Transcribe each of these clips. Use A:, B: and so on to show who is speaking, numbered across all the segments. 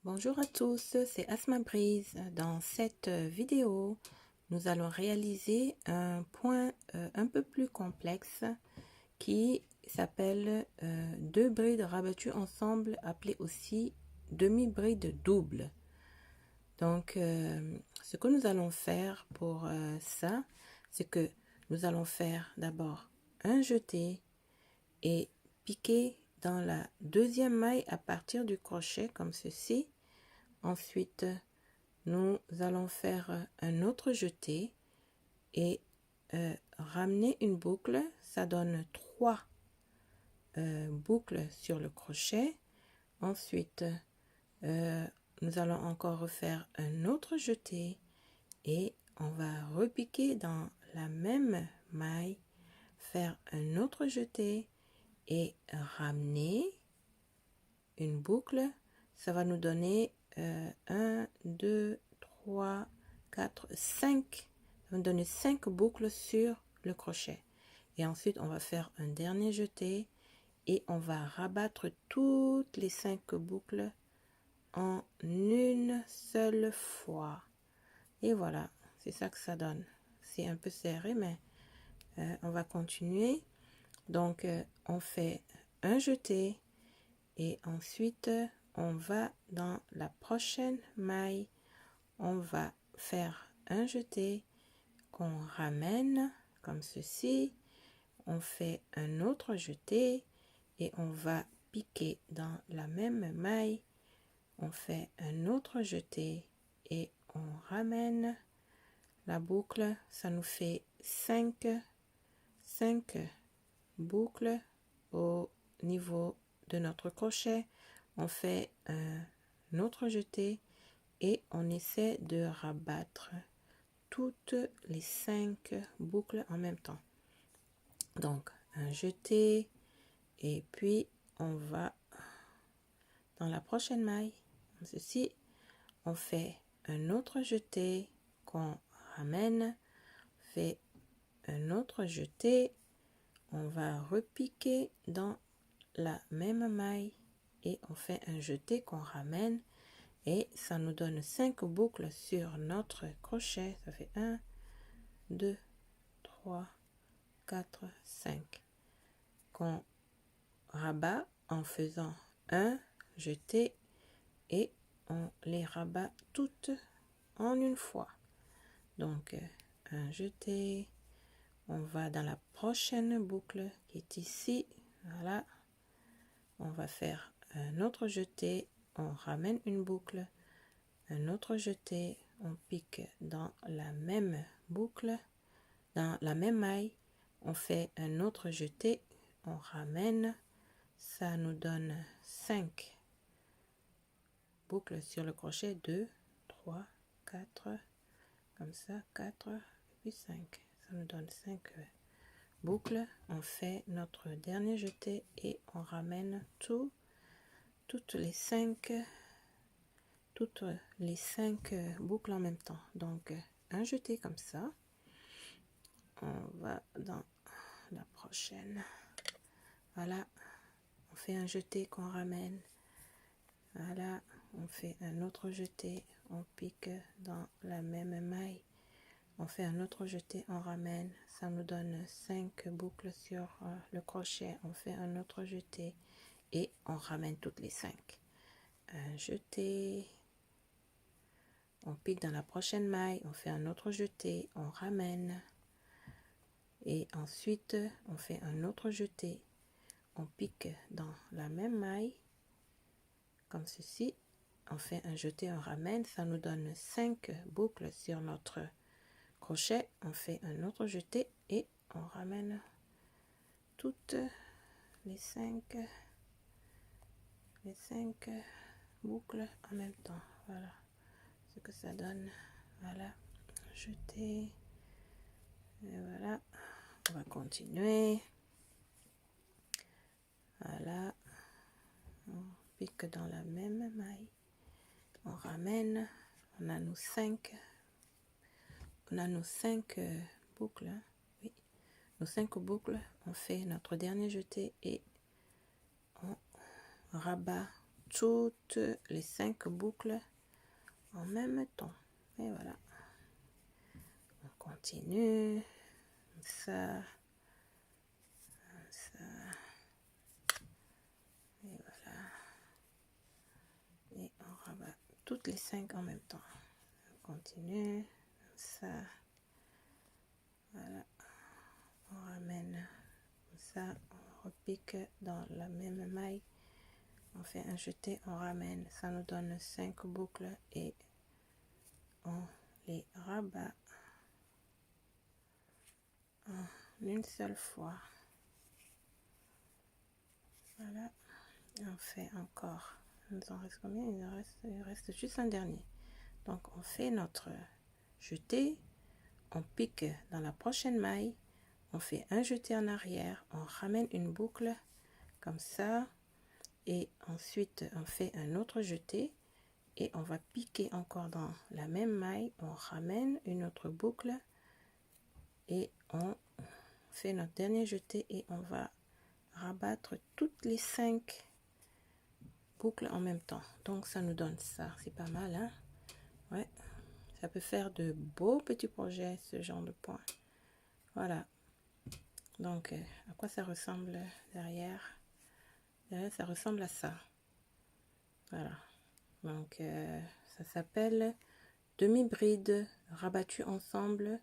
A: Bonjour à tous, c'est Asma Brise. Dans cette vidéo, nous allons réaliser un point un peu plus complexe qui s'appelle deux brides rabattues ensemble, appelées aussi demi-bride double. Donc, ce que nous allons faire pour ça, c'est que nous allons faire d'abord un jeté et piquer dans la deuxième maille à partir du crochet comme ceci. Ensuite, nous allons faire un autre jeté et ramener une boucle. Ça donne 3 boucles sur le crochet. Ensuite, nous allons encore refaire un autre jeté et on va repiquer dans la même maille, faire un autre jeté et ramener une boucle. Ça va nous donner 1, 2, 3, 4, 5. Ça va nous donner 5 boucles sur le crochet. Et ensuite, on va faire un dernier jeté et on va rabattre toutes les 5 boucles en une seule fois. Et voilà, c'est ça que ça donne. C'est un peu serré, mais on va continuer. Donc, on fait un jeté et ensuite, on va dans la prochaine maille, on va faire un jeté qu'on ramène comme ceci, on fait un autre jeté et on va piquer dans la même maille, on fait un autre jeté et on ramène la boucle. Ça nous fait 5 boucles au niveau de notre crochet. On fait un autre jeté et on essaie de rabattre toutes les 5 boucles en même temps. Donc un jeté et puis on va dans la prochaine maille, comme ceci, on fait un autre jeté qu'on ramène, fait un autre jeté, on va repiquer dans la même maille et on fait un jeté qu'on ramène et ça nous donne 5 boucles sur notre crochet. Ça fait 1, 2, 3, 4, 5 qu'on rabat en faisant un jeté et on les rabat toutes en une fois. Donc un jeté, on va dans la prochaine boucle qui est ici, voilà, on va faire un autre jeté, on ramène une boucle, un autre jeté, on pique dans la même boucle, dans la même maille, on fait un autre jeté, on ramène, ça nous donne 5 boucles sur le crochet, 2, 3, 4, comme ça, 4, et puis 5. Ça nous donne 5 boucles. On fait notre dernier jeté et on ramène toutes les 5 boucles en même temps. Donc un jeté comme ça. On va dans la prochaine. Voilà, on fait un jeté qu'on ramène. Voilà, on fait un autre jeté, on pique dans la même maille. On fait un autre jeté, on ramène. Ça nous donne 5 boucles sur le crochet. On fait un autre jeté et on ramène toutes les 5. Un jeté, on pique dans la prochaine maille, on fait un autre jeté, on ramène et ensuite on fait un autre jeté, on pique dans la même maille comme ceci, on fait un jeté, on ramène, ça nous donne 5 boucles sur notre crochet, on fait un autre jeté et on ramène toutes les 5 boucles en même temps. Voilà ce que ça donne. Voilà, jeter et voilà, on va continuer. Voilà, on pique dans la même maille, on ramène, on a nos 5 boucles, hein. Oui, nos 5 boucles, on fait notre dernier jeté et on rabat toutes les 5 boucles en même temps. Et voilà. On continue. Ça. Ça. Et voilà. Et on rabat toutes les 5 en même temps. On continue. Ça. Voilà. On ramène ça. On repique dans la même maille. On fait un jeté, on ramène. Ça nous donne 5 boucles et on les rabat en une seule fois. Voilà. On fait encore. Il nous en reste combien? Il reste juste un dernier. Donc on fait notre jeté, on pique dans la prochaine maille, on fait un jeté en arrière, on ramène une boucle comme ça et ensuite on fait un autre jeté et on va piquer encore dans la même maille, on ramène une autre boucle et on fait notre dernier jeté et on va rabattre toutes les 5 boucles en même temps. Donc ça nous donne ça, c'est pas mal, hein? Ouais, ça peut faire de beaux petits projets, ce genre de point. Voilà. Donc à quoi ça ressemble derrière? Derrière, ça ressemble à ça. Voilà. Donc ça s'appelle demi-bride rabattue ensemble,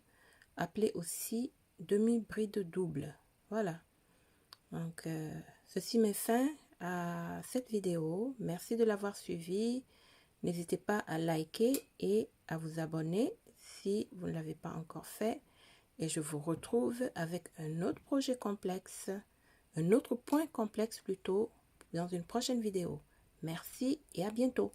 A: appelé aussi demi-bride double. Voilà. Donc ceci met fin à cette vidéo. Merci de l'avoir suivi. N'hésitez pas à liker et à vous abonner si vous ne l'avez pas encore fait. Et je vous retrouve avec un autre projet complexe, un autre point complexe plutôt, dans une prochaine vidéo. Merci et à bientôt.